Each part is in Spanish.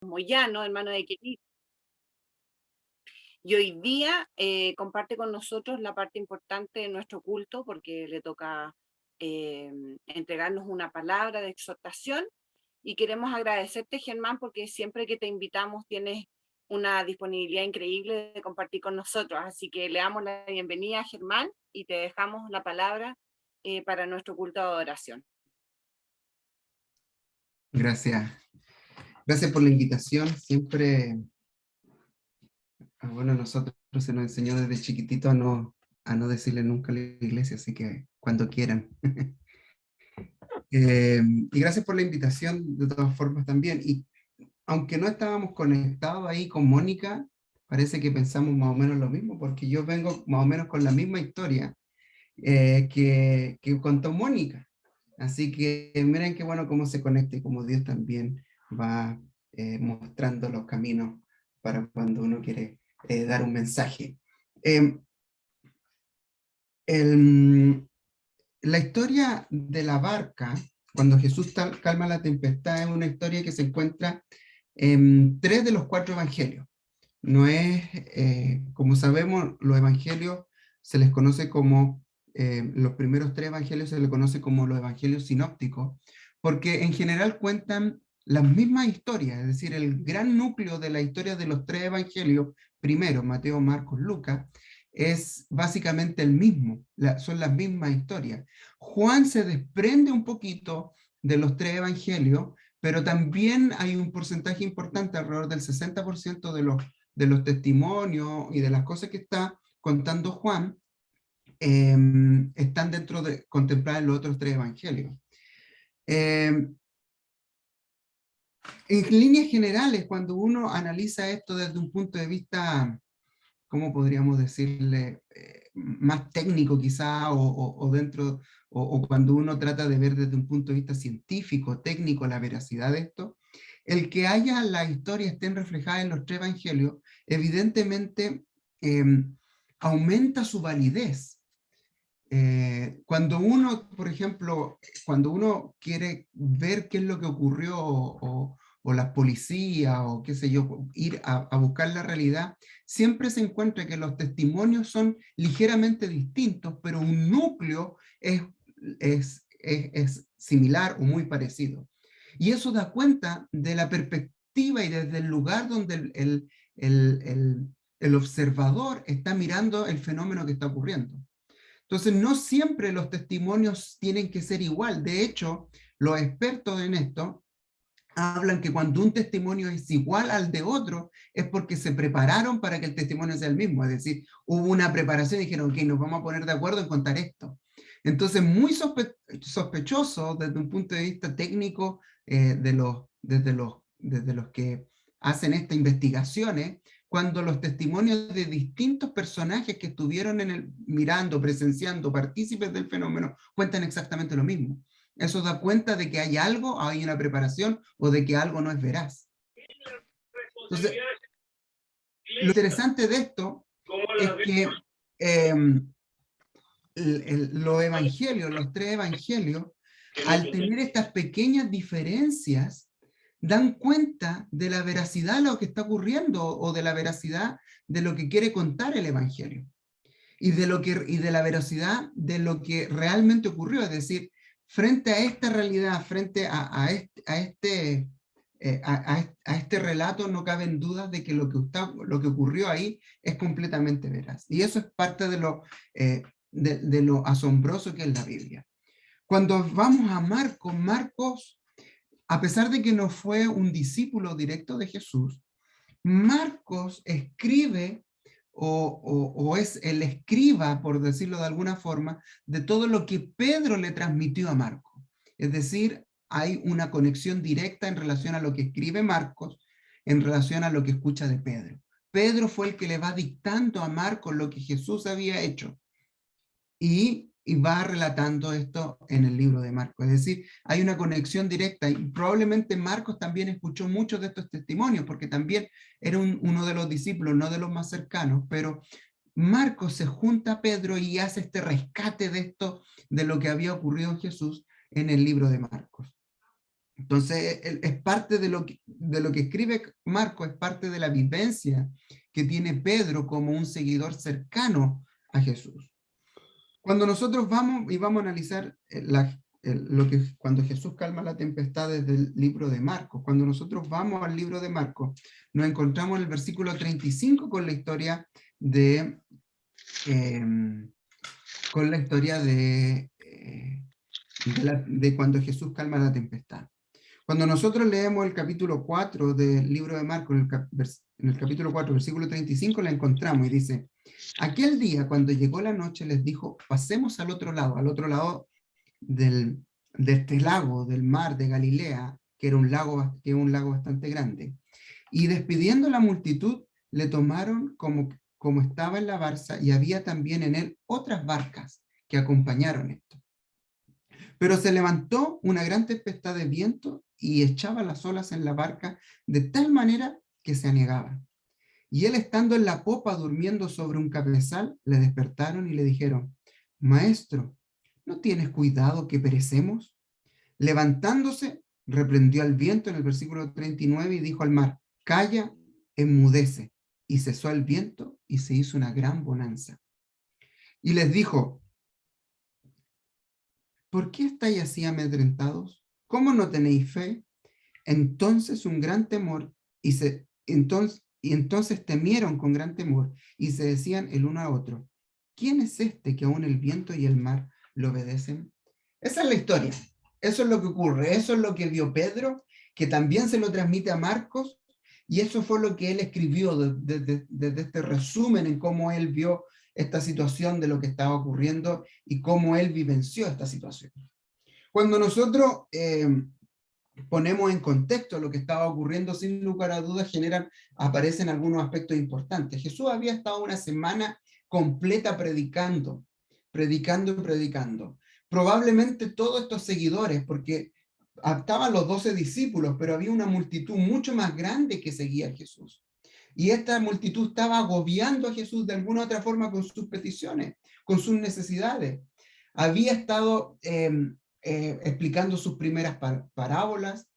Moyano, hermano de Kenny, y hoy día comparte con nosotros la parte importante de nuestro culto porque le toca eh, entregarnos una palabra de exhortación y queremos agradecerte, Germán, porque siempre que te invitamos tienes una disponibilidad increíble de compartir con nosotros. Así que le damos la bienvenida a Germán y te dejamos la palabra para nuestro culto de adoración. Gracias. Gracias por la invitación. Siempre, bueno, nosotros se nos enseñó desde chiquitito a no decirle nunca a la iglesia, así que cuando quieran. Y gracias por la invitación de todas formas también. Y aunque no estábamos conectados ahí con Mónica, parece que pensamos más o menos lo mismo, porque yo vengo más o menos con la misma historia que contó Mónica. Así que miren qué bueno cómo se conecta y cómo Dios también va mostrando los caminos para cuando uno quiere dar un mensaje. Eh, el, la historia de la barca, cuando Jesús calma la tempestad, es una historia que se encuentra en 3 de los 4 evangelios. No es, como sabemos, los evangelios se les conoce como, los primeros 3 evangelios se les conoce como los evangelios sinópticos, porque en general cuentan las mismas historias, es decir, el gran núcleo de la historia de los 3 evangelios, primero Mateo, Marcos, Lucas, es básicamente el mismo, son las mismas historias. Juan se desprende un poquito de los 3 evangelios, pero también hay un porcentaje importante, alrededor del 60% de los testimonios y de las cosas que está contando Juan, están dentro de contemplar en los otros 3 evangelios. En líneas generales, cuando uno analiza esto desde un punto de vista, ¿cómo podríamos decirle? Más técnico quizá, o dentro, o cuando uno trata de ver desde un punto de vista científico, técnico, la veracidad de esto, el que haya la historia estén reflejadas en los 3 evangelios, evidentemente eh, aumenta su validez. Cuando uno, por ejemplo, cuando uno quiere ver qué es lo que ocurrió, o las policías, o qué sé yo, ir a buscar la realidad, siempre se encuentra que los testimonios son ligeramente distintos, pero un núcleo es similar o muy parecido. Y eso da cuenta de la perspectiva y desde el lugar donde el observador está mirando el fenómeno que está ocurriendo. Entonces, no siempre los testimonios tienen que ser igual. De hecho, los expertos en esto hablan que cuando un testimonio es igual al de otro, es porque se prepararon para que el testimonio sea el mismo. Es decir, hubo una preparación y dijeron, ok, nos vamos a poner de acuerdo en contar esto. Entonces, muy sospechoso desde un punto de vista técnico, desde los que hacen estas investigaciones, cuando los testimonios de distintos personajes que estuvieron mirando, presenciando, partícipes del fenómeno, cuentan exactamente lo mismo. Eso da cuenta de que hay algo, hay una preparación, o de que algo no es veraz. Entonces, lo interesante de esto es que los evangelios, los 3 evangelios, al tener estas pequeñas diferencias, dan cuenta de la veracidad de lo que está ocurriendo, o de la veracidad de lo que quiere contar el evangelio. Y de la veracidad de lo que realmente ocurrió. Es decir, frente a esta realidad, frente a este relato, no caben dudas de que lo que ocurrió ahí es completamente veraz. Y eso es parte de lo asombroso que es la Biblia. Cuando vamos a Marcos, a pesar de que no fue un discípulo directo de Jesús, Marcos escribe o es el escriba, por decirlo de alguna forma, de todo lo que Pedro le transmitió a Marcos. Es decir, hay una conexión directa en relación a lo que escribe Marcos, en relación a lo que escucha de Pedro. Pedro fue el que le va dictando a Marcos lo que Jesús había hecho, y va relatando esto en el libro de Marcos. Es decir, hay una conexión directa, y probablemente Marcos también escuchó muchos de estos testimonios, porque también era uno de los discípulos, no de los más cercanos, pero Marcos se junta a Pedro y hace este rescate de esto, de lo que había ocurrido en Jesús en el libro de Marcos. Entonces, es parte de lo que escribe Marco, es parte de la vivencia que tiene Pedro como un seguidor cercano a Jesús. Cuando nosotros vamos a analizar cuando Jesús calma la tempestad desde el libro de Marcos, cuando nosotros vamos al libro de Marcos, nos encontramos en el versículo 35 con la historia de, de cuando Jesús calma la tempestad. Cuando nosotros leemos el capítulo 4 del libro de Marcos, en el capítulo 4, versículo 35, la encontramos y dice: aquel día, cuando llegó la noche, les dijo, pasemos al otro lado de este lago, del mar de Galilea, que era que es un lago bastante grande. Y despidiendo la multitud, le tomaron como estaba en la barca, y había también en él otras barcas que acompañaron esto. Pero se levantó una gran tempestad de viento y echaba las olas en la barca de tal manera que se anegaba. Y él, estando en la popa durmiendo sobre un cabezal, le despertaron y le dijeron: Maestro, ¿no tienes cuidado que perecemos? Levantándose, reprendió al viento en el versículo 39 y dijo al mar: calla, enmudece. Y cesó el viento y se hizo una gran bonanza. Y les dijo: ¿por qué estáis así amedrentados? ¿Cómo no tenéis fe? Entonces un gran temor, entonces temieron con gran temor, y se decían el uno a otro: ¿quién es este que aún el viento y el mar lo obedecen? Esa es la historia. Eso es lo que ocurre. Eso es lo que vio Pedro, que también se lo transmite a Marcos, y eso fue lo que él escribió desde este resumen en cómo él vio esta situación de lo que estaba ocurriendo y cómo él vivenció esta situación. Cuando nosotros ponemos en contexto lo que estaba ocurriendo, sin lugar a dudas aparecen algunos aspectos importantes. Jesús había estado una semana completa predicando. Probablemente todos estos seguidores, porque estaban los 12 discípulos, pero había una multitud mucho más grande que seguía a Jesús. Y esta multitud estaba agobiando a Jesús de alguna u otra forma con sus peticiones, con sus necesidades. Había estado explicando sus primeras parábolas,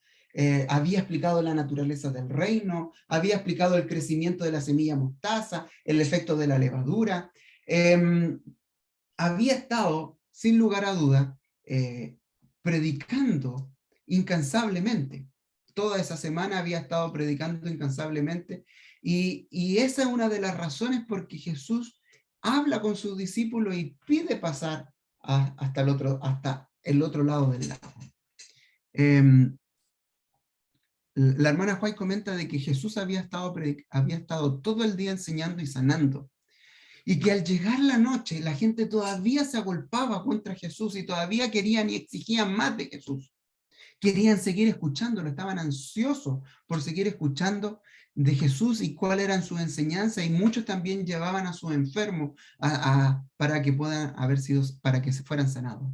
había explicado la naturaleza del reino, había explicado el crecimiento de la semilla mostaza, el efecto de la levadura. Había estado, sin lugar a duda, predicando incansablemente. Toda esa semana había estado predicando incansablemente, y esa es una de las razones por que Jesús habla con sus discípulos y pide pasar hasta el otro lado del lago. La hermana Juay comenta de que Jesús había estado todo el día enseñando y sanando, y que al llegar la noche la gente todavía se agolpaba contra Jesús y todavía querían y exigían más de Jesús. Querían seguir escuchándolo, estaban ansiosos por seguir escuchando de Jesús y cuál eran sus enseñanzas, y muchos también llevaban a sus enfermos para que se fueran sanados.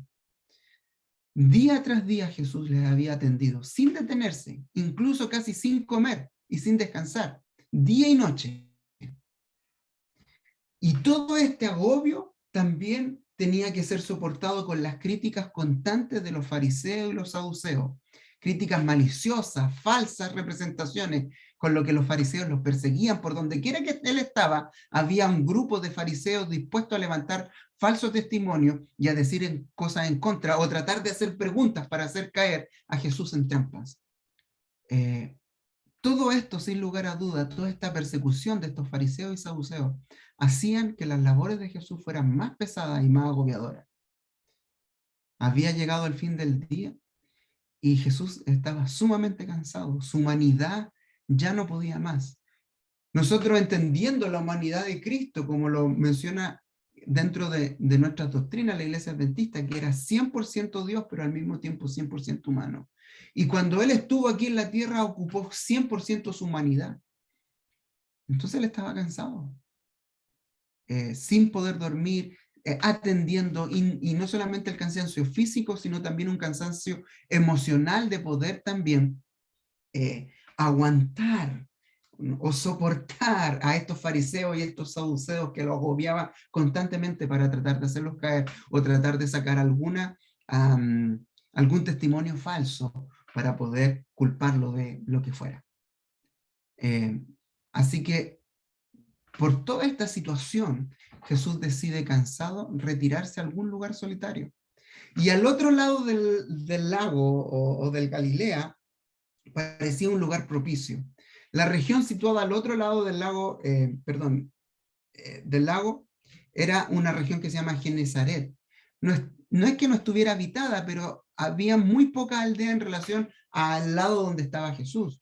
Día tras día Jesús les había atendido sin detenerse, incluso casi sin comer y sin descansar, día y noche. Y todo este agobio también tenía que ser soportado con las críticas constantes de los fariseos y los saduceos, críticas maliciosas, falsas representaciones, con lo que los fariseos los perseguían. Por donde quiera que él estaba, había un grupo de fariseos dispuestos a levantar falsos testimonios y a decir cosas en contra, o tratar de hacer preguntas para hacer caer a Jesús en trampas. Todo esto, sin lugar a duda, toda esta persecución de estos fariseos y saduceos, hacían que las labores de Jesús fueran más pesadas y más agobiadoras. Había llegado el fin del día y Jesús estaba sumamente cansado. Su humanidad ya no podía más. Nosotros, entendiendo la humanidad de Cristo, como lo menciona dentro de nuestra doctrina la Iglesia Adventista, que era 100% Dios, pero al mismo tiempo 100% humano. Y cuando Él estuvo aquí en la tierra, ocupó 100% su humanidad. Entonces Él estaba cansado, sin poder dormir, atendiendo, y no solamente el cansancio físico, sino también un cansancio emocional de poder también aguantar o soportar a estos fariseos y estos saduceos que lo agobiaban constantemente para tratar de hacerlos caer o tratar de sacar algún testimonio falso, para poder culparlo de lo que fuera. Así que por toda esta situación, Jesús decide, cansado, retirarse a algún lugar solitario. Y al otro lado del lago o del Galilea parecía un lugar propicio. La región situada al otro lado del lago, del lago, era una región que se llama Genesaret. No es que no estuviera habitada, pero había muy poca aldea en relación al lado donde estaba Jesús.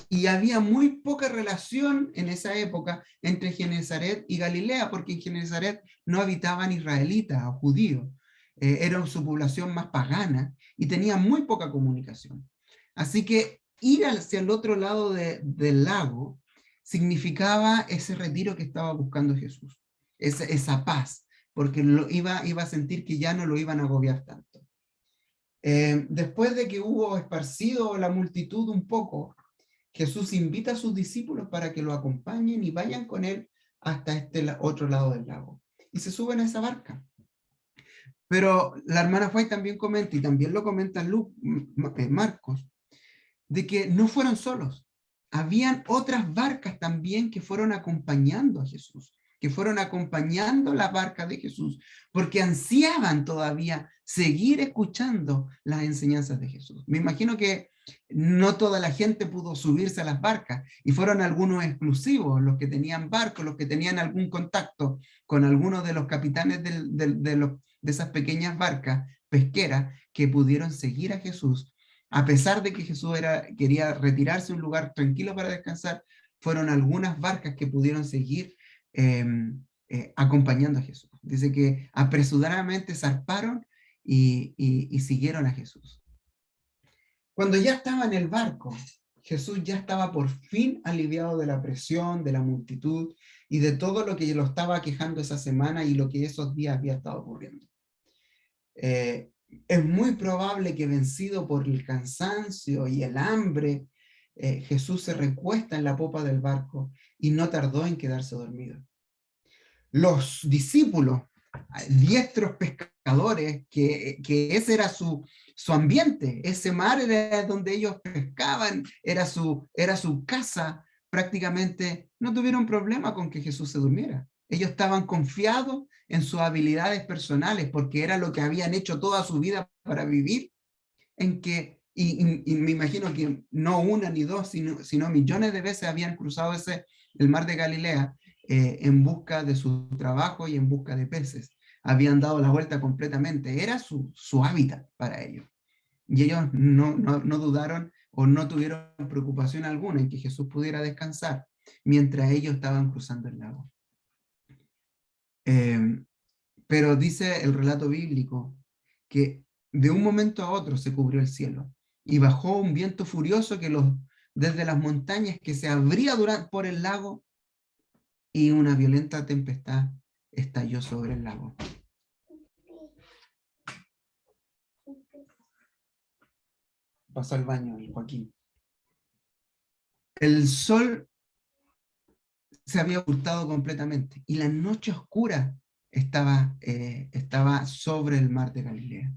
Y había muy poca relación en esa época entre Genesaret y Galilea, porque en Genesaret no habitaban israelitas o judíos. Era su población más pagana y tenía muy poca comunicación. Así que ir hacia el otro lado del lago significaba ese retiro que estaba buscando Jesús, esa paz, porque iba a sentir que ya no lo iban a agobiar tanto. Después de que hubo esparcido la multitud un poco, Jesús invita a sus discípulos para que lo acompañen y vayan con él hasta este otro lado del lago. Y se suben a esa barca. Pero la hermana White también comenta, y también lo comenta Marcos, de que no fueron solos. Habían otras barcas también que fueron acompañando a Jesús, que fueron acompañando la barca de Jesús, porque ansiaban todavía seguir escuchando las enseñanzas de Jesús. Me imagino que no toda la gente pudo subirse a las barcas, y fueron algunos exclusivos, los que tenían barcos, los que tenían algún contacto con algunos de los capitanes de esas pequeñas barcas pesqueras, que pudieron seguir a Jesús. A pesar de que Jesús quería retirarse a un lugar tranquilo para descansar, fueron algunas barcas que pudieron seguir acompañando a Jesús. Dice que apresuradamente zarparon y siguieron a Jesús. Cuando ya estaba en el barco, Jesús ya estaba por fin aliviado de la presión, de la multitud y de todo lo que lo estaba aquejando esa semana y lo que esos días había estado ocurriendo. Es muy probable que, vencido por el cansancio y el hambre, Jesús se recuesta en la popa del barco y no tardó en quedarse dormido. Los discípulos, diestros pescadores, que ese era su ambiente, ese mar era donde ellos pescaban, era su casa, prácticamente no tuvieron problema con que Jesús se durmiera. Ellos estaban confiados en sus habilidades personales, porque era lo que habían hecho toda su vida para vivir, y me imagino que no una ni dos, sino millones de veces habían cruzado el mar de Galilea en busca de su trabajo y en busca de peces. Habían dado la vuelta completamente, era su hábitat para ellos. Y ellos no dudaron o no tuvieron preocupación alguna en que Jesús pudiera descansar mientras ellos estaban cruzando el lago. Pero dice el relato bíblico que de un momento a otro se cubrió el cielo y bajó un viento furioso desde las montañas, que se abría por el lago, y una violenta tempestad estalló sobre el lago. Pasó al baño el Joaquín. El sol se había ocultado completamente y la noche oscura estaba sobre el mar de Galilea.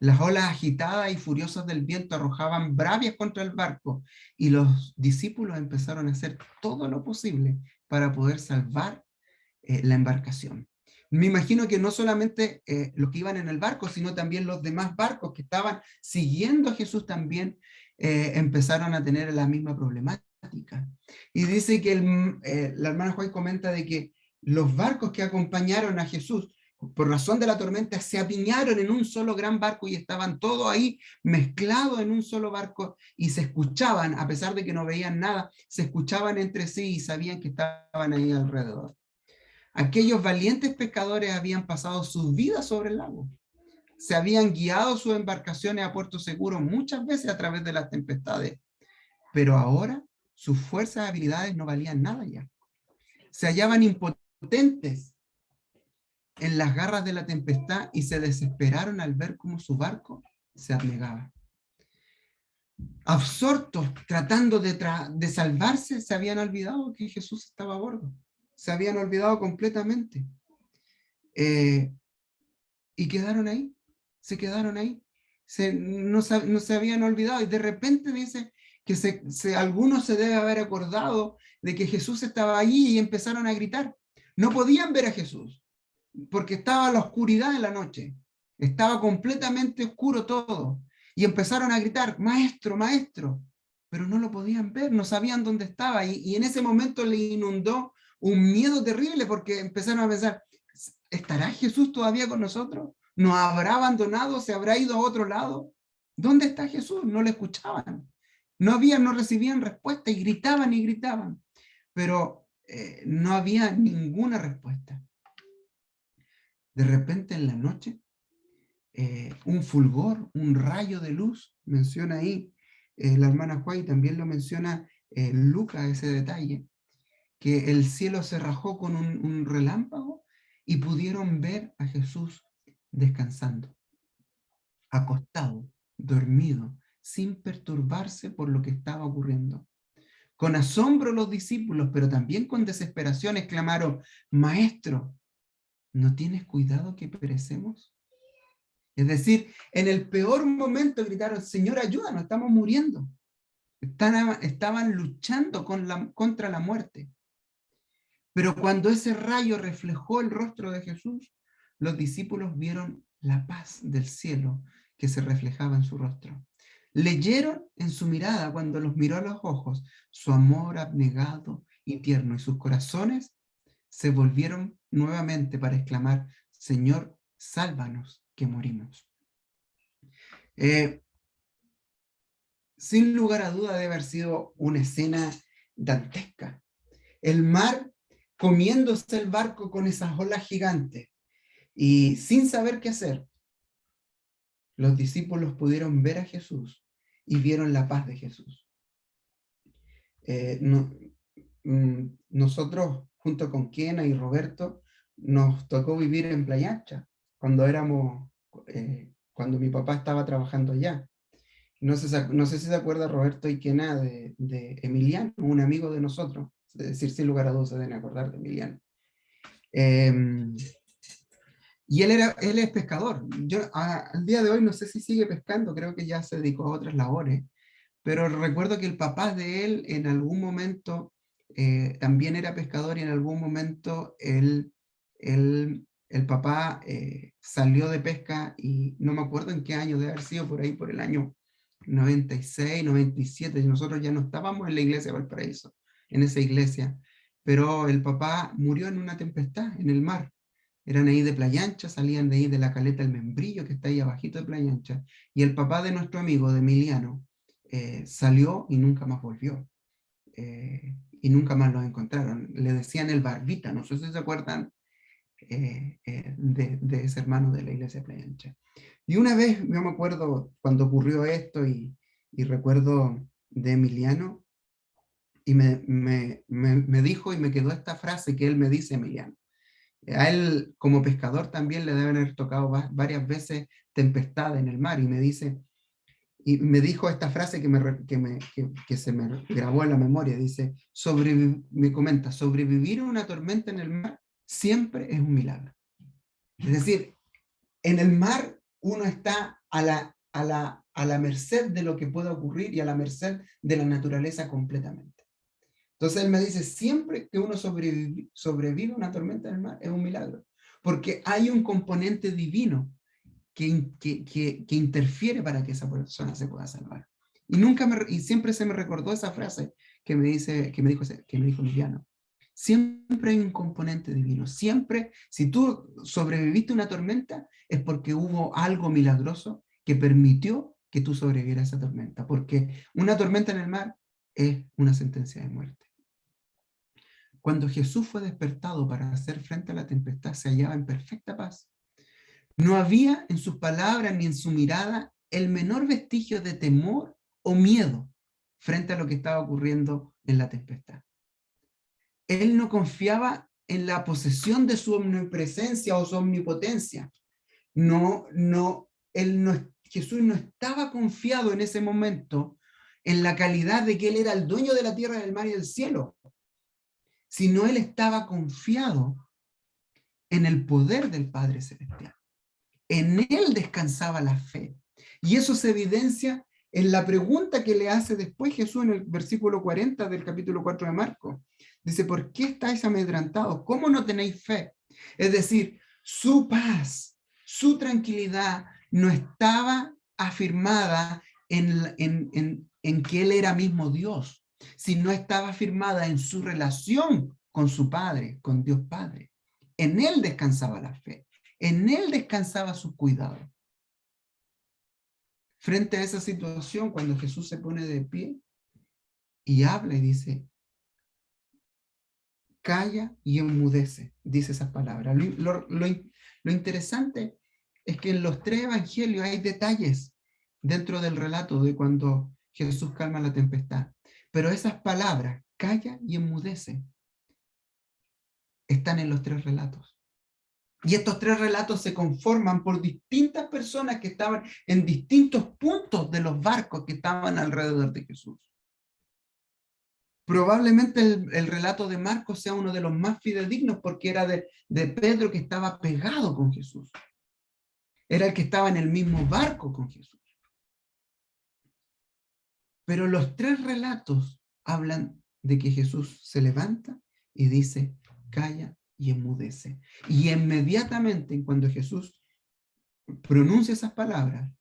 Las olas agitadas y furiosas del viento arrojaban bravias contra el barco, y los discípulos empezaron a hacer todo lo posible para poder salvar la embarcación. Me imagino que no solamente los que iban en el barco, sino también los demás barcos que estaban siguiendo a Jesús también empezaron a tener la misma problemática. Y dice que la hermana Juan comenta de que los barcos que acompañaron a Jesús, por razón de la tormenta, se apiñaron en un solo gran barco y estaban todos ahí mezclados en un solo barco, y se escuchaban, a pesar de que no veían nada, se escuchaban entre sí y sabían que estaban ahí alrededor. Aquellos valientes pescadores habían pasado sus vidas sobre el lago. Se habían guiado sus embarcaciones a puerto seguro muchas veces a través de las tempestades, pero ahora sus fuerzas y habilidades no valían nada ya. Se hallaban impotentes en las garras de la tempestad y se desesperaron al ver cómo su barco se anegaba. Absortos, tratando de salvarse, se habían olvidado que Jesús estaba a bordo. Se habían olvidado completamente. Y quedaron ahí, se quedaron ahí, no se habían olvidado, y de repente dice que algunos se debe haber acordado de que Jesús estaba allí y empezaron a gritar. No podían ver a Jesús, porque estaba la oscuridad en la noche, estaba completamente oscuro todo, y empezaron a gritar, maestro, maestro, pero no lo podían ver, no sabían dónde estaba, y en ese momento le inundó un miedo terrible, porque empezaron a pensar, ¿estará Jesús todavía con nosotros? ¿Nos habrá abandonado? ¿Se habrá ido a otro lado? ¿Dónde está Jesús? No le escuchaban. No recibían respuesta, y gritaban, pero no había ninguna respuesta. De repente en la noche, un fulgor, un rayo de luz, menciona ahí la hermana Juay, también lo menciona Lucas, ese detalle, que el cielo se rajó con un relámpago y pudieron ver a Jesús descansando, acostado, dormido, sin perturbarse por lo que estaba ocurriendo. Con asombro los discípulos, pero también con desesperación, exclamaron, Maestro, ¿no tienes cuidado que perecemos? Es decir, en el peor momento gritaron, Señor, ayúdanos, estamos muriendo. Estaban luchando contra la muerte. Pero cuando ese rayo reflejó el rostro de Jesús, los discípulos vieron la paz del cielo que se reflejaba en su rostro. Leyeron en su mirada, cuando los miró a los ojos, su amor abnegado y tierno, y sus corazones se volvieron nuevamente para exclamar, Señor, sálvanos, que morimos. Sin lugar a duda debe haber sido una escena dantesca. El mar comiéndose el barco con esas olas gigantes, y sin saber qué hacer, los discípulos pudieron ver a Jesús y vieron la paz de Jesús. Nosotros, junto con Kena y Roberto, nos tocó vivir en Playa Ancha cuando mi papá estaba trabajando allá. No sé si se acuerda Roberto y Kena de Emiliano, un amigo de nosotros. Es decir, sin lugar a dudas se deben acordar de Emiliano. Y él es pescador. Al día de hoy no sé si sigue pescando, creo que ya se dedicó a otras labores, pero recuerdo que el papá de él en algún momento también era pescador, y en algún momento el papá salió de pesca, y no me acuerdo en qué año, debe haber sido por ahí por el año 96, 97, y nosotros ya no estábamos en la iglesia de Valparaíso, en esa iglesia, pero el papá murió en una tempestad en el mar. Eran ahí de Playa Ancha, salían de ahí de la caleta El Membrillo, que está ahí abajito de Playa Ancha, y el papá de nuestro amigo, de Emiliano, salió y nunca más volvió. Y nunca más lo encontraron. Le decían el Barbita, no sé si se acuerdan de ese hermano de la iglesia de Playa Ancha. Y una vez, yo me acuerdo cuando ocurrió esto, y recuerdo de Emiliano, y me dijo, y me quedó esta frase que él me dice, Emiliano. A él, como pescador, también le deben haber tocado varias veces tempestad en el mar, y me dijo esta frase que se me grabó en la memoria. Dice, me comenta, sobrevivir a una tormenta en el mar siempre es un milagro. Es decir, en el mar uno está a la merced de lo que pueda ocurrir, y a la merced de la naturaleza completamente. Entonces él me dice, siempre que uno sobrevive a una tormenta en el mar, es un milagro, porque hay un componente divino que interfiere para que esa persona se pueda salvar. Y siempre se me recordó esa frase que me dijo Emiliano. Siempre hay un componente divino. Siempre, si tú sobreviviste a una tormenta, es porque hubo algo milagroso que permitió que tú sobrevivieras a esa tormenta, porque una tormenta en el mar es una sentencia de muerte. Cuando Jesús fue despertado para hacer frente a la tempestad, se hallaba en perfecta paz. No había en sus palabras ni en su mirada el menor vestigio de temor o miedo frente a lo que estaba ocurriendo en la tempestad. Él no confiaba en la posesión de su omnipresencia o su omnipotencia. Jesús no estaba confiado en ese momento en la calidad de que él era el dueño de la tierra, del mar y del cielo, sino él estaba confiado en el poder del Padre Celestial. En él descansaba la fe. Y eso se evidencia en la pregunta que le hace después Jesús en el versículo 40 del capítulo 4 de Marcos. Dice, ¿por qué estáis amedrentados? ¿Cómo no tenéis fe? Es decir, su paz, su tranquilidad no estaba afirmada en que Él era mismo Dios, sino estaba afirmada en su relación con su Padre, con Dios Padre. En Él descansaba la fe, en Él descansaba su cuidado. Frente a esa situación, cuando Jesús se pone de pie y habla y dice, calla y enmudece, dice esas palabras. Lo interesante es que en los 3 evangelios hay detalles dentro del relato de cuando Jesús calma la tempestad. Pero esas palabras, calla y enmudece, están en los 3 relatos. Y estos 3 relatos se conforman por distintas personas que estaban en distintos puntos de los barcos que estaban alrededor de Jesús. Probablemente el relato de Marcos sea uno de los más fidedignos porque era de Pedro, que estaba pegado con Jesús. Era el que estaba en el mismo barco con Jesús. Pero los 3 relatos hablan de que Jesús se levanta y dice, calla y enmudece. Y inmediatamente cuando Jesús pronuncia esas palabras,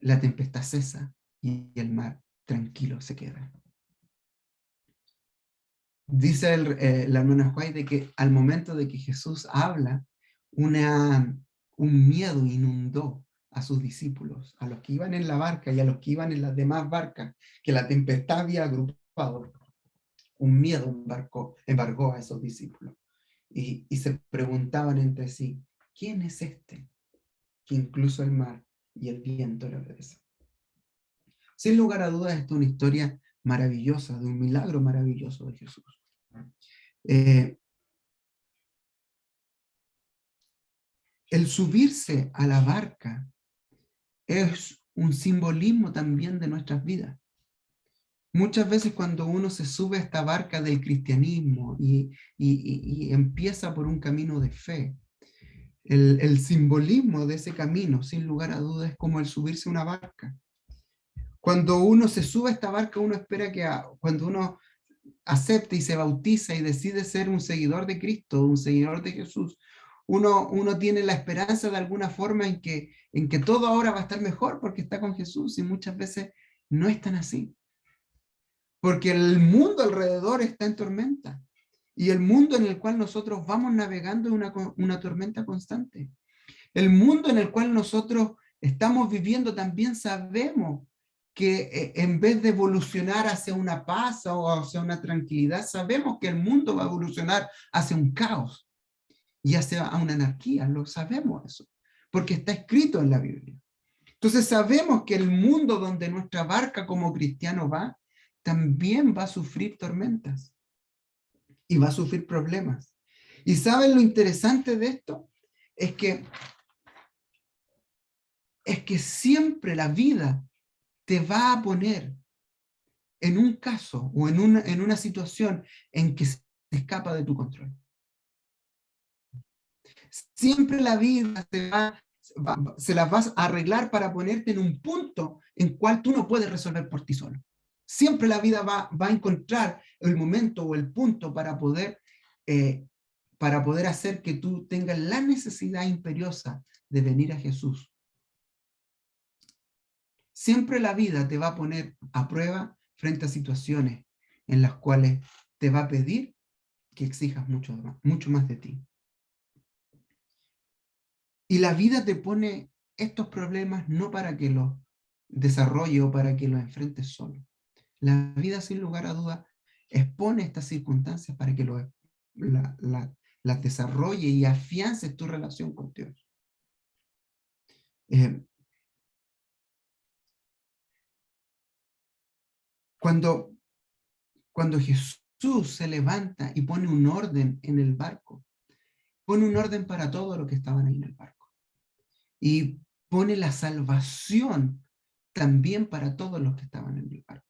la tempestad cesa y el mar tranquilo se queda. Dice la hermana Juárez de que al momento de que Jesús habla, un miedo inundó a sus discípulos, a los que iban en la barca y a los que iban en las demás barcas, que la tempestad había agrupado. Un miedo embargó a esos discípulos. Y se preguntaban entre sí, ¿quién es este que incluso el mar y el viento le obedecen? Sin lugar a dudas, esta es una historia maravillosa, de un milagro maravilloso de Jesús. El subirse a la barca es un simbolismo también de nuestras vidas. Muchas veces cuando uno se sube a esta barca del cristianismo y empieza por un camino de fe, el simbolismo de ese camino, sin lugar a dudas, es como el subirse a una barca. Cuando uno se sube a esta barca, uno espera que cuando uno acepta y se bautiza y decide ser un seguidor de Cristo, un seguidor de Jesús, uno tiene la esperanza de alguna forma en que todo ahora va a estar mejor porque está con Jesús, y muchas veces no es tan así. Porque el mundo alrededor está en tormenta, y el mundo en el cual nosotros vamos navegando es una tormenta constante. El mundo en el cual nosotros estamos viviendo también sabemos que en vez de evolucionar hacia una paz o hacia una tranquilidad, sabemos que el mundo va a evolucionar hacia un caos y hacia una anarquía. Lo sabemos eso, porque está escrito en la Biblia. Entonces sabemos que el mundo donde nuestra barca como cristiano va, también va a sufrir tormentas y va a sufrir problemas. ¿Y saben lo interesante de esto? Es que siempre la vida te va a poner en un caso o en una situación en que se escapa de tu control. Siempre la vida se las vas a arreglar para ponerte en un punto en cual tú no puedes resolver por ti solo. Siempre la vida va a encontrar el momento o el punto para poder hacer que tú tengas la necesidad imperiosa de venir a Jesús. Siempre la vida te va a poner a prueba frente a situaciones en las cuales te va a pedir que exijas mucho más de ti. Y la vida te pone estos problemas no para que los desarrolle o para que los enfrentes solo. La vida, sin lugar a dudas, expone estas circunstancias para que las desarrolle y afiances tu relación con Dios. Cuando Jesús se levanta y pone un orden en el barco, pone un orden para todos los que estaban ahí en el barco. Y pone la salvación también para todos los que estaban en el barco.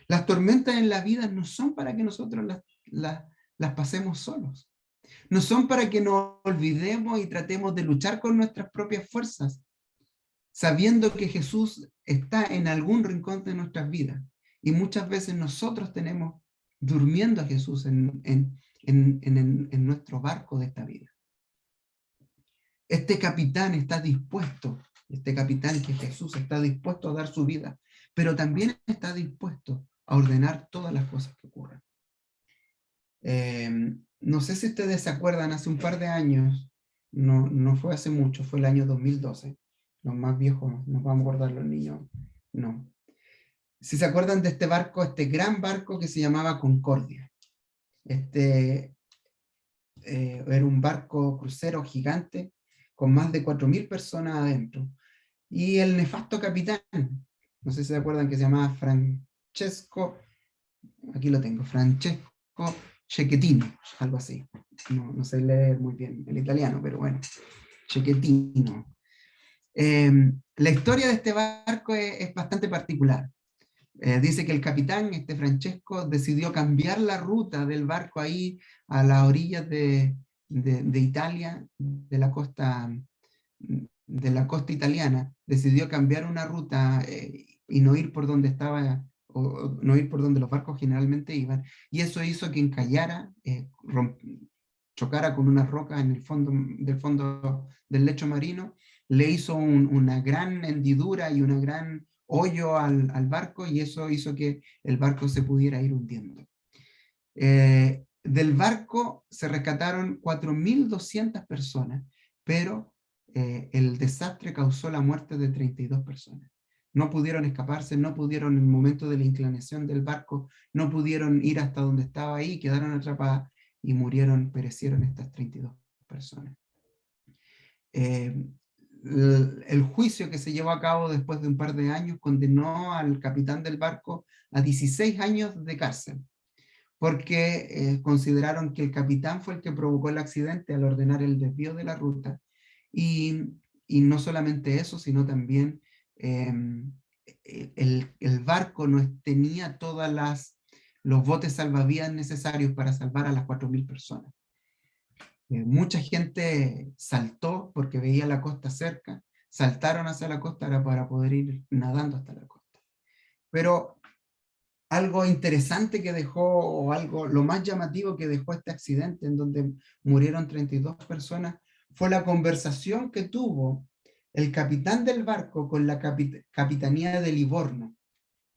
Las tormentas en la vida no son para que nosotros las pasemos solos. No son para que nos olvidemos y tratemos de luchar con nuestras propias fuerzas, sabiendo que Jesús está en algún rincón de nuestras vidas. Y muchas veces nosotros tenemos durmiendo a Jesús en nuestro barco de esta vida. Este capitán está dispuesto, este capitán que Jesús está dispuesto a dar su vida, pero también está dispuesto a ordenar todas las cosas que ocurran. No sé si ustedes se acuerdan, hace un par de años, no fue hace mucho, fue el año 2012, los más viejos, nos vamos a acordar los niños, no. Si se acuerdan de este barco, este gran barco que se llamaba Concordia. Era un barco crucero gigante con más de 4.000 personas adentro. Y el nefasto capitán, no sé si se acuerdan, que se llamaba Francesco, aquí lo tengo, Francesco Cecchetino, algo así. No sé leer muy bien el italiano, pero bueno, Cecchetino. La historia de este barco es bastante particular. Dice que el capitán, Francesco, decidió cambiar la ruta del barco ahí a las orillas de Italia, de la costa italiana. Decidió cambiar una ruta y no ir por donde estaba, o no ir por donde los barcos generalmente iban. Y eso hizo que encallara, chocara con unas rocas en el fondo del lecho marino, le hizo una gran hendidura y una gran hoyo al barco, y eso hizo que el barco se pudiera ir hundiendo. Del barco se rescataron 4.200 personas, pero el desastre causó la muerte de 32 personas. No pudieron escaparse, no pudieron en el momento de la inclinación del barco, no pudieron ir hasta donde estaba ahí, quedaron atrapadas y perecieron estas 32 personas. El juicio que se llevó a cabo después de un par de años condenó al capitán del barco a 16 años de cárcel, porque consideraron que el capitán fue el que provocó el accidente al ordenar el desvío de la ruta, y no solamente eso, sino también el barco no tenía los botes salvavidas necesarios para salvar a las 4.000 personas. Mucha gente saltó porque veía la costa cerca, saltaron hacia la costa para poder ir nadando hasta la costa. Pero algo interesante que dejó, lo más llamativo que dejó este accidente en donde murieron 32 personas, fue la conversación que tuvo el capitán del barco con la capitanía de Livorno.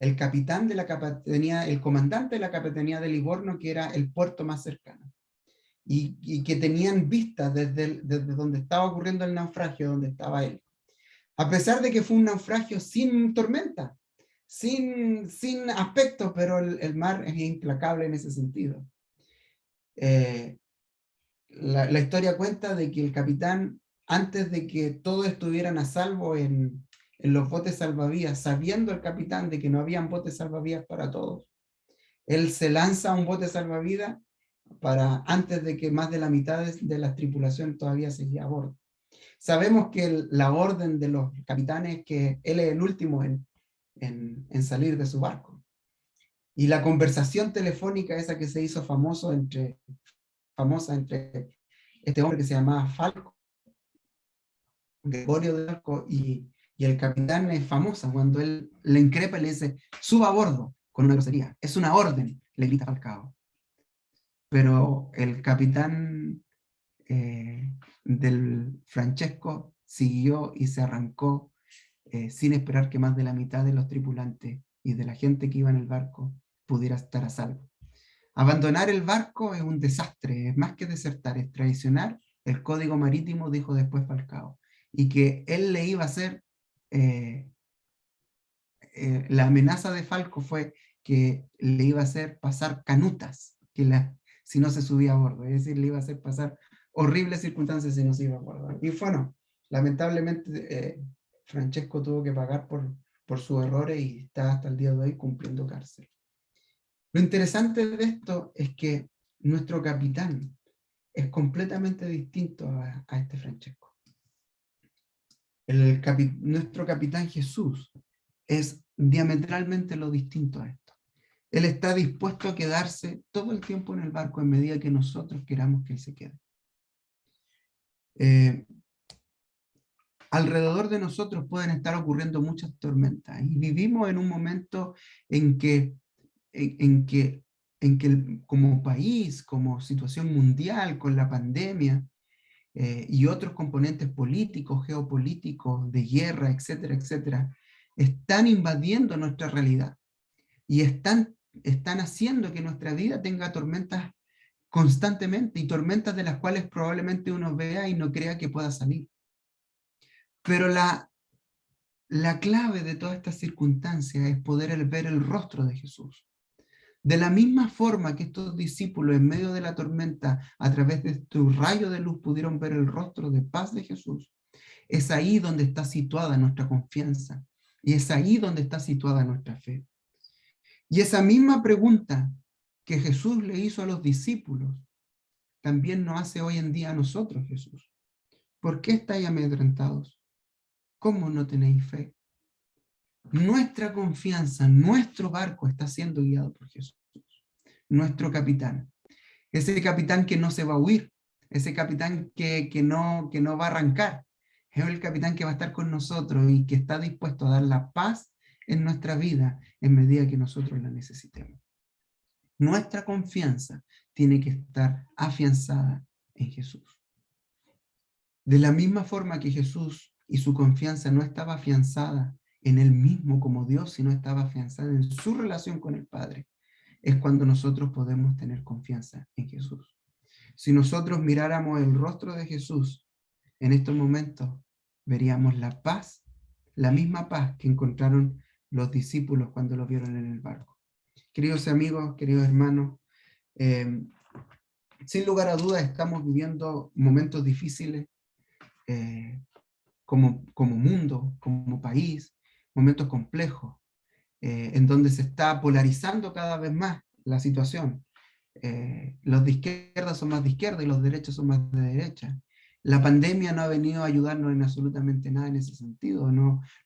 El comandante de la capitanía de Livorno, que era el puerto más cercano, y que tenían vistas desde donde estaba ocurriendo el naufragio, donde estaba él. A pesar de que fue un naufragio sin tormenta, sin aspecto, pero el mar es implacable en ese sentido. La historia cuenta de que el capitán, antes de que todos estuvieran a salvo en los botes salvavidas, sabiendo el capitán de que no habían botes salvavidas para todos, él se lanza a un bote salvavidas antes de que más de la mitad de la tripulación todavía seguía a bordo. Sabemos que la orden de los capitanes es que él es el último en salir de su barco. Y la conversación telefónica esa que se hizo famosa entre este hombre que se llamaba Falco, Gregorio de Falco, y el capitán, es famosa cuando él le increpa y le dice: suba a bordo, con una grosería. Es una orden, le grita Falcao. Pero el capitán del Francesco siguió y se arrancó sin esperar que más de la mitad de los tripulantes y de la gente que iba en el barco pudiera estar a salvo. Abandonar el barco es un desastre, es más que desertar, es traicionar el código marítimo, dijo después Falcao, y que él le iba a hacer, la amenaza de Falco fue que le iba a hacer pasar canutas, si no se subía a bordo, es decir, le iba a hacer pasar horribles circunstancias si no se iba a bordo. Y bueno, lamentablemente Francesco tuvo que pagar por sus errores y está hasta el día de hoy cumpliendo cárcel. Lo interesante de esto es que nuestro capitán es completamente distinto a este Francesco. Nuestro capitán Jesús es diametralmente lo distinto a esto. Él está dispuesto a quedarse todo el tiempo en el barco en medida que nosotros queramos que él se quede. alrededor de nosotros pueden estar ocurriendo muchas tormentas y vivimos en un momento en que, en que, como país, como situación mundial, con la pandemia y otros componentes políticos, geopolíticos, de guerra, etcétera, etcétera, están invadiendo nuestra realidad y están haciendo que nuestra vida tenga tormentas constantemente y tormentas de las cuales probablemente uno vea y no crea que pueda salir. Pero la clave de todas estas circunstancias es poder ver el rostro de Jesús. De la misma forma que estos discípulos en medio de la tormenta, a través de tu rayo de luz, pudieron ver el rostro de paz de Jesús, es ahí donde está situada nuestra confianza y es ahí donde está situada nuestra fe. Y esa misma pregunta que Jesús le hizo a los discípulos, también nos hace hoy en día a nosotros, Jesús. ¿Por qué estáis amedrentados? ¿Cómo no tenéis fe? Nuestra confianza, nuestro barco está siendo guiado por Jesús, nuestro capitán. Ese capitán que no se va a huir, ese capitán que no va a arrancar, es el capitán que va a estar con nosotros y que está dispuesto a dar la paz en nuestra vida en medida que nosotros la necesitemos. Nuestra confianza tiene que estar afianzada en Jesús. De la misma forma que Jesús y su confianza no estaba afianzada en él mismo como Dios, sino estaba afianzada en su relación con el Padre, es cuando nosotros podemos tener confianza en Jesús. Si nosotros miráramos el rostro de Jesús en estos momentos, veríamos la paz, la misma paz que encontraron los discípulos cuando lo vieron en el barco. Queridos amigos, queridos hermanos, sin lugar a dudas estamos viviendo momentos difíciles como mundo, como país, momentos complejos, en donde se está polarizando cada vez más la situación. Los de izquierda son más de izquierda y los derechos son más de derecha. La pandemia no ha venido a ayudarnos en absolutamente nada en ese sentido.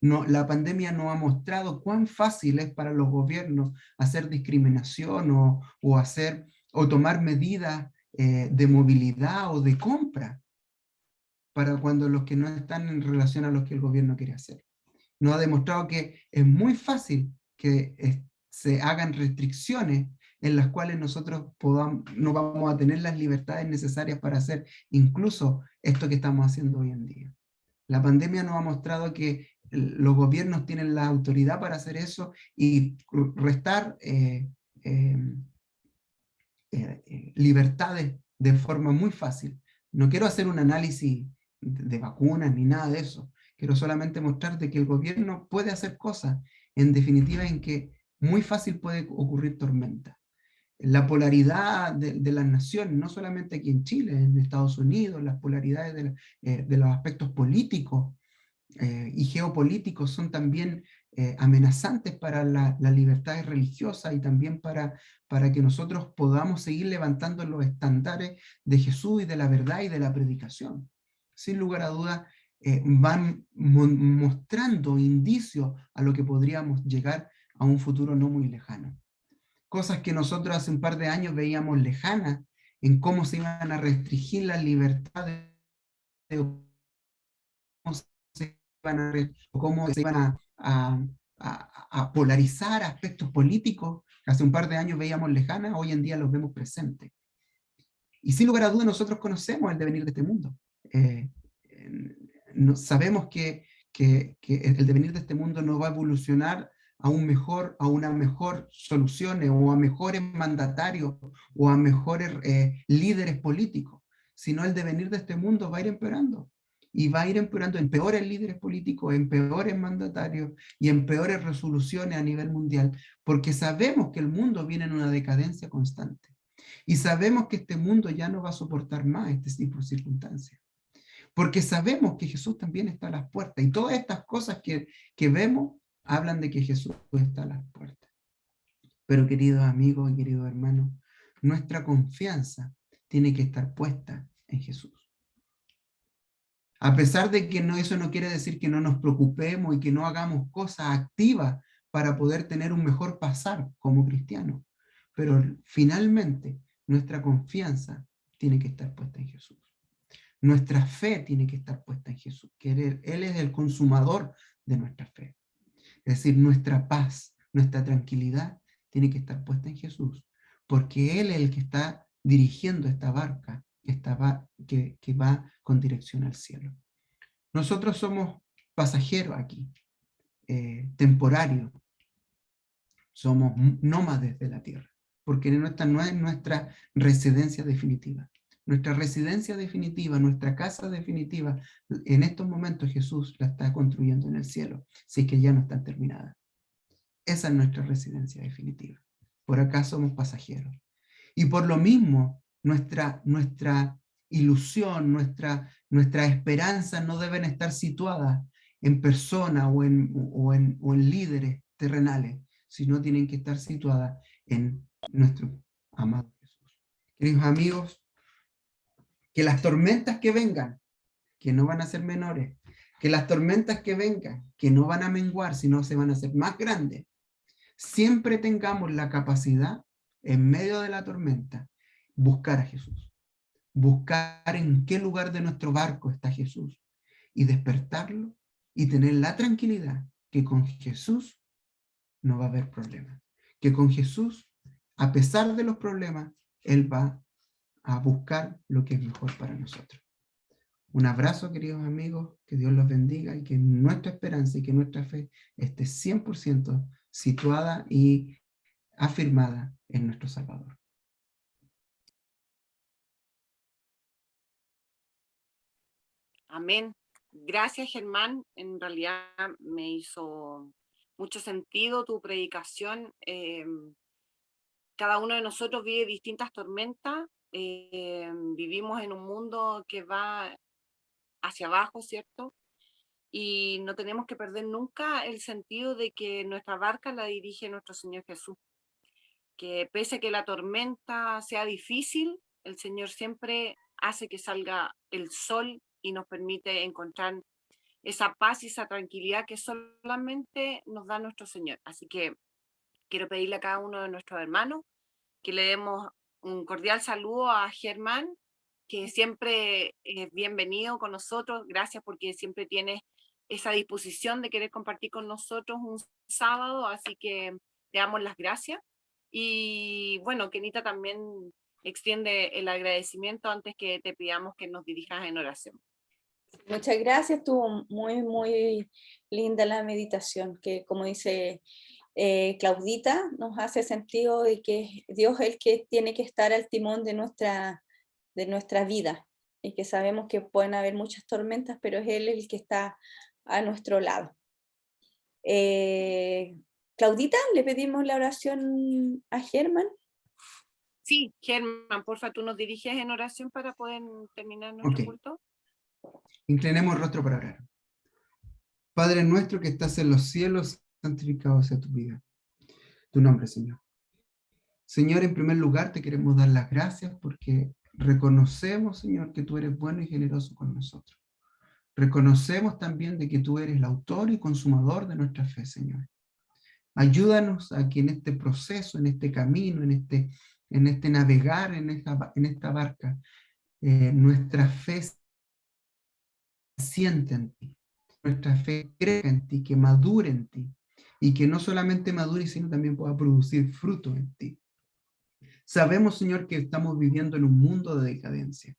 La pandemia no ha mostrado cuán fácil es para los gobiernos hacer discriminación o tomar medidas de movilidad o de compra para cuando los que no están en relación a lo que el gobierno quiere hacer. Nos ha demostrado que es muy fácil que se hagan restricciones en las cuales nosotros no vamos a tener las libertades necesarias para hacer incluso esto que estamos haciendo hoy en día. La pandemia nos ha mostrado que los gobiernos tienen la autoridad para hacer eso y restar libertades de forma muy fácil. No quiero hacer un análisis de vacunas ni nada de eso. Quiero solamente mostrarte que el gobierno puede hacer cosas, en definitiva, en que muy fácil puede ocurrir tormenta. La polaridad de las naciones, no solamente aquí en Chile, en Estados Unidos, las polaridades de los aspectos políticos y geopolíticos son también amenazantes para las libertades religiosas y también para que nosotros podamos seguir levantando los estándares de Jesús y de la verdad y de la predicación. Sin lugar a dudas, van mostrando indicios a lo que podríamos llegar a un futuro no muy lejano. Cosas que nosotros hace un par de años veíamos lejanas en cómo se iban a restringir las libertades, cómo se iban a polarizar aspectos políticos que hace un par de años veíamos lejanas, hoy en día los vemos presentes. Y sin lugar a dudas nosotros conocemos el devenir de este mundo. Sabemos que el devenir de este mundo no va a evolucionar a una mejor soluciones o a mejores mandatarios o a mejores líderes políticos, sino el devenir de este mundo va a ir empeorando. Y va a ir empeorando en peores líderes políticos, en peores mandatarios y en peores resoluciones a nivel mundial, porque sabemos que el mundo viene en una decadencia constante. Y sabemos que este mundo ya no va a soportar más este tipo de circunstancias. Porque sabemos que Jesús también está a las puertas. Y todas estas cosas que vemos hablan de que Jesús está a las puertas. Pero queridos amigos y queridos hermanos, nuestra confianza tiene que estar puesta en Jesús. A pesar de que eso no quiere decir que no nos preocupemos y que no hagamos cosas activas para poder tener un mejor pasar como cristianos. Pero finalmente nuestra confianza tiene que estar puesta en Jesús. Nuestra fe tiene que estar puesta en Jesús, que Él es el consumador de nuestra fe. Es decir, nuestra paz, nuestra tranquilidad tiene que estar puesta en Jesús, porque Él es el que está dirigiendo esta barca que va con dirección al cielo. Nosotros somos pasajeros aquí, temporarios, somos nómades de la tierra, porque esta no es nuestra residencia definitiva. Nuestra residencia definitiva, nuestra casa definitiva, en estos momentos Jesús la está construyendo en el cielo, si es que ya no está terminada. Esa es nuestra residencia definitiva. Por acá somos pasajeros. Y por lo mismo, nuestra ilusión, nuestra esperanza no deben estar situadas en personas o en líderes terrenales, sino tienen que estar situadas en nuestro amado Jesús. Queridos amigos, que las tormentas que vengan, que no van a ser menores, que las tormentas que vengan, que no van a menguar, sino se van a hacer más grandes, siempre tengamos la capacidad, en medio de la tormenta, buscar a Jesús. Buscar en qué lugar de nuestro barco está Jesús y despertarlo y tener la tranquilidad que con Jesús no va a haber problemas. Que con Jesús, a pesar de los problemas, Él va a buscar lo que es mejor para nosotros. Un abrazo, queridos amigos, que Dios los bendiga y que nuestra esperanza y que nuestra fe esté 100% situada y afirmada en nuestro Salvador. Amén. Gracias, Germán. En realidad me hizo mucho sentido tu predicación. Cada uno de nosotros vive distintas tormentas. Vivimos en un mundo que va hacia abajo, ¿cierto? Y no tenemos que perder nunca el sentido de que nuestra barca la dirige nuestro Señor Jesús. Que pese a que la tormenta sea difícil, el Señor siempre hace que salga el sol y nos permite encontrar esa paz y esa tranquilidad que solamente nos da nuestro Señor. Así que quiero pedirle a cada uno de nuestros hermanos que le demos un cordial saludo a Germán, que siempre es bienvenido con nosotros. Gracias porque siempre tienes esa disposición de querer compartir con nosotros un sábado, así que te damos las gracias. Y bueno, Kenita también extiende el agradecimiento antes que te pidamos que nos dirijas en oración. Muchas gracias, estuvo muy, muy linda la meditación, que como dice Claudita, nos hace sentido de que Dios es el que tiene que estar al timón de nuestra vida, y que sabemos que pueden haber muchas tormentas, pero es Él el que está a nuestro lado. Claudita, le pedimos la oración a Germán. Sí, Germán, porfa, tú nos diriges en oración para poder terminar nuestro culto. Inclinemos el rostro para orar. Padre nuestro que estás en los cielos, santificado sea tu vida. Tu nombre, Señor. Señor, en primer lugar te queremos dar las gracias porque reconocemos, Señor, que tú eres bueno y generoso con nosotros. Reconocemos también de que tú eres el autor y consumador de nuestra fe, Señor. Ayúdanos a que en este proceso, en este camino, en este navegar en esta barca, nuestra fe siente en ti, nuestra fe crezca en ti, que madure en ti, y que no solamente madure, sino también pueda producir fruto en ti. Sabemos, Señor, que estamos viviendo en un mundo de decadencia,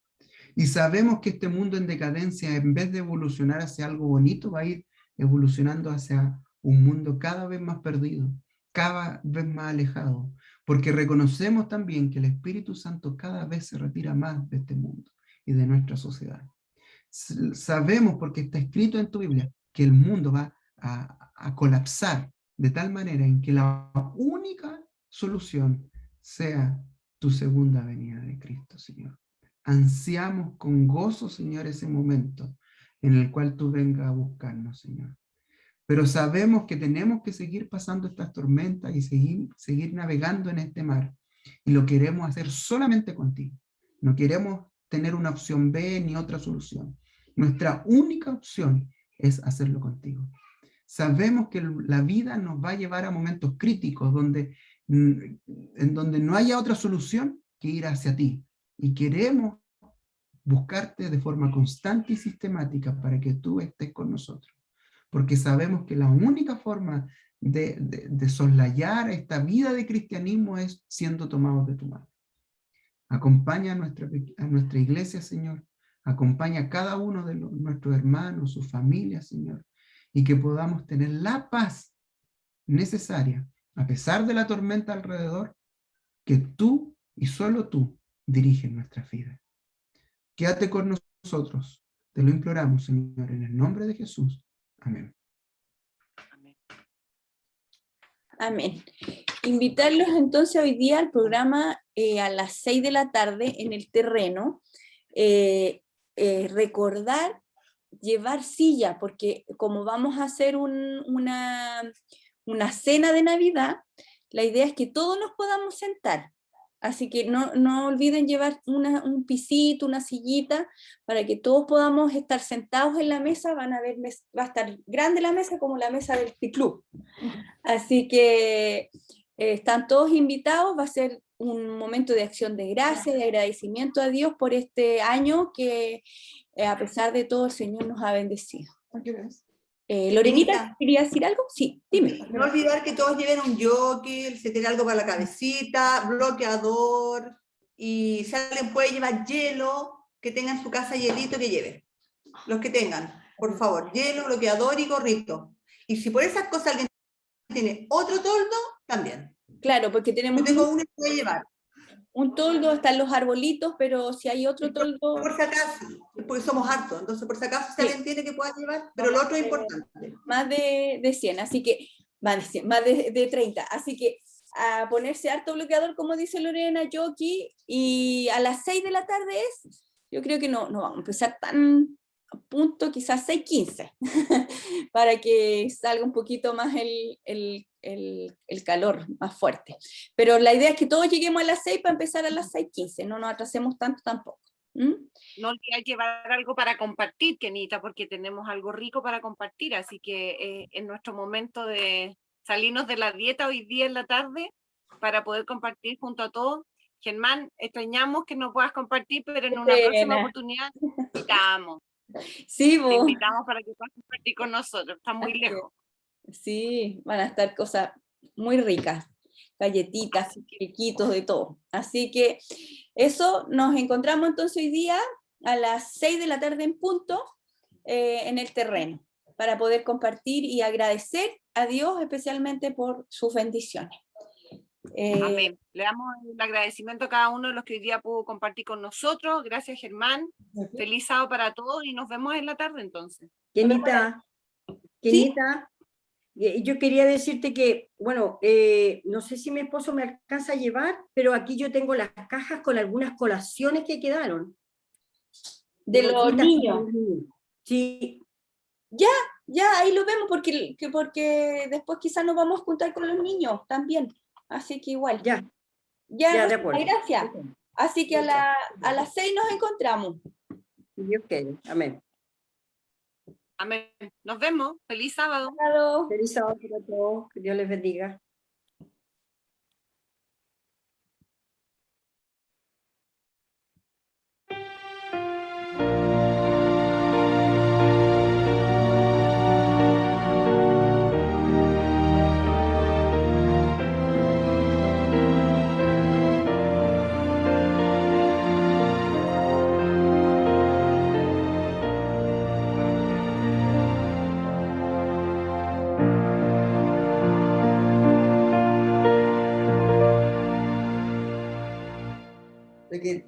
y sabemos que este mundo en decadencia, en vez de evolucionar hacia algo bonito, va a ir evolucionando hacia un mundo cada vez más perdido, cada vez más alejado, porque reconocemos también que el Espíritu Santo cada vez se retira más de este mundo y de nuestra sociedad. Sabemos, porque está escrito en tu Biblia, que el mundo va a colapsar de tal manera en que la única solución sea tu segunda venida de Cristo, Señor. Ansiamos con gozo, Señor, ese momento en el cual tú vengas a buscarnos, Señor. Pero sabemos que tenemos que seguir pasando estas tormentas y seguir navegando en este mar. Y lo queremos hacer solamente contigo. No queremos tener una opción B ni otra solución. Nuestra única opción es hacerlo contigo. Sabemos que la vida nos va a llevar a momentos críticos en donde no haya otra solución que ir hacia ti. Y queremos buscarte de forma constante y sistemática para que tú estés con nosotros. Porque sabemos que la única forma de soslayar esta vida de cristianismo es siendo tomados de tu mano. Acompaña a nuestra iglesia, Señor. Acompaña a cada uno de nuestros hermanos, sus familias, Señor. Y que podamos tener la paz necesaria, a pesar de la tormenta alrededor, que tú y solo tú diriges nuestra vida. Quédate con nosotros. Te lo imploramos, Señor, en el nombre de Jesús. Amén. Amén. Invitarlos entonces hoy día al programa a las 6 de la tarde en el terreno. Recordar llevar silla, porque como vamos a hacer una cena de Navidad, la idea es que todos nos podamos sentar. Así que no olviden llevar un pisito, una sillita, para que todos podamos estar sentados en la mesa. Van a ver, va a estar grande la mesa como la mesa del club. Así que están todos invitados. Va a ser un momento de acción de gracia, de agradecimiento a Dios por este año que a pesar de todo el Señor nos ha bendecido. Lorenita, ¿quería decir algo? Sí, dime. No olvidar que todos lleven un jockey, se tiene algo para la cabecita, bloqueador, y si alguien puede llevar hielo, que tenga en su casa hielito, que lleve. Los que tengan, por favor, hielo, bloqueador y gorrito. Y si por esas cosas alguien tiene otro toldo, también. Claro, porque tenemos... Yo tengo uno que puede llevar. Un toldo, están los arbolitos, pero si hay otro toldo... Por si acaso, porque somos hartos, entonces por si acaso si alguien tiene que pueda llevar, pero lo otro es importante. Más de 100, así que, más de 30, así que a ponerse harto bloqueador, como dice Lorena, jockey, y a las 6 de la tarde yo creo que no vamos a empezar tan a punto, quizás 6:15, para que salga un poquito más el calor más fuerte. Pero la idea es que todos lleguemos a las 6 para empezar a las 6:15, no nos atrasemos tanto tampoco. No olvides llevar algo para compartir, Kenita, porque tenemos algo rico para compartir, así que en nuestro momento de salirnos de la dieta hoy día en la tarde, para poder compartir junto a todos. Germán, extrañamos que no puedas compartir, pero en una próxima oportunidad te invitamos. Sí, te invitamos para que puedas compartir con nosotros, está muy lejos. Sí, van a estar cosas muy ricas, galletitas, piquitos, de todo. Así que eso, nos encontramos entonces hoy día a las 6 de la tarde en punto en el terreno, para poder compartir y agradecer a Dios especialmente por sus bendiciones. Amén. Le damos el agradecimiento a cada uno de los que hoy día pudo compartir con nosotros. Gracias, Germán. Feliz sábado para todos y nos vemos en la tarde entonces. Kenita, ¿Sí? yo quería decirte que, bueno, no sé si mi esposo me alcanza a llevar, pero aquí yo tengo las cajas con algunas colaciones que quedaron. De los niños. Sí. Ya, ahí lo vemos, porque después quizás nos vamos a juntar con los niños también. Así que igual. Ya, de acuerdo. Gracias. Así que a las 6 nos encontramos. Dios quiere. Amén. Amén. Nos vemos. Feliz sábado. Feliz sábado para todos. Que Dios les bendiga.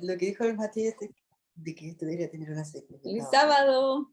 Lo que dijo el Matías de que esto debería tener una serie. ¡Feliz sábado!